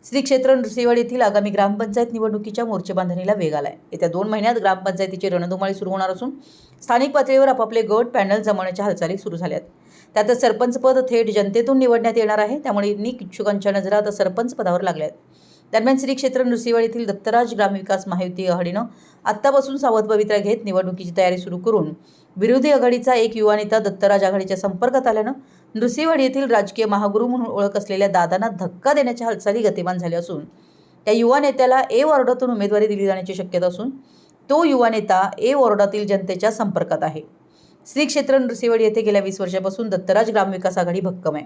श्री क्षेत्र नृसिंहवाडी येथील आगामी ग्रामपंचायत निवडणुकीच्या मोर्चेबांधणीला वेग आलाय। येत्या 2 महिन्यात ग्रामपंचायतीची रणधुमाळी सुरू होणार असून स्थानिक पातळीवर आपापले गट पॅनल जमवण्याच्या हालचाली सुरू झाल्या आहेत। त्यातच सरपंच पद थेट जनतेतून निवडण्यात येणार आहे, त्यामुळे अनेक इच्छुकांच्या नजरा आता सरपंच पदावर लागल्या आहेत। दरम्यान श्री क्षेत्र नृसिंहवाडी येथील दत्तराज ग्रामविकास महायुती आघाडीनं आत्तापासून सावध पवित्रा घेत निवडणुकीची तयारी सुरू करून विरोधी आघाडीचा एक युवा नेता दत्तराज आघाडीच्या संपर्कात आल्यानं नृसिंहवाडी येथील राजकीय महागुरू म्हणून ओळख असलेल्या दादांना धक्का देण्याच्या हालचाली गतिमान झाल्या असून त्या युवा नेत्याला ए वॉर्डातून उमेदवारी दिली जाण्याची शक्यता असून तो युवा नेता ए वॉर्डातील जनतेच्या संपर्कात आहे। श्री क्षेत्र नृसिंहवाडी येथे गेल्या 20 वर्षापासून दत्तराज ग्रामविकास आघाडी भक्कम आहे।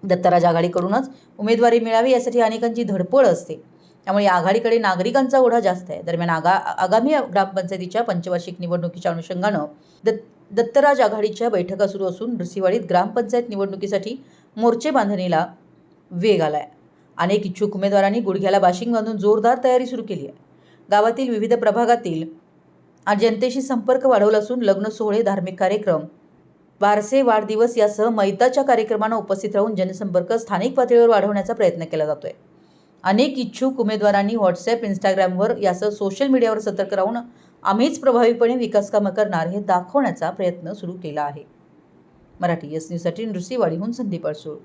दत्तराज आघाडीकडूनच उमेदवारी मिळावी यासाठी अनेकांची धडपड असते, त्यामुळे या आघाडीकडे नागरिकांचा ओढा जास्त आहे। दरम्यान आगामी ग्रामपंचायतीच्या पंचवार्षिक निवडणुकीच्या अनुषंगानं दत्तराज आघाडीच्या बैठका सुरू असून नृसिंहवाडीत ग्रामपंचायत निवडणुकीसाठी मोर्चे बांधणीला वेग आलाय। अनेक इच्छुक उमेदवारांनी गुडघ्याला बाशिंग बांधून जोरदार तयारी सुरू केली आहे। गावातील विविध प्रभागातील जनतेशी संपर्क वाढवला असून लग्न सोहळे, धार्मिक कार्यक्रम, बारसे, वाढदिवस यासह मैताच्या कार्यक्रमांना उपस्थित राहून जनसंपर्क स्थानिक पातळीवर वाढवण्याचा प्रयत्न केला जातोय। अनेक इच्छुक उमेदवारांनी व्हॉट्सॲप, इंस्टाग्रामवर यासह सोशल मीडियावर सतर्क राहून आम्हीच प्रभावीपणे विकास कामं करणार हे दाखवण्याचा प्रयत्न सुरू केला आहे। मराठी एस न्यूजसाठी नृसिंहवाडीहून संदीप अडसूळ।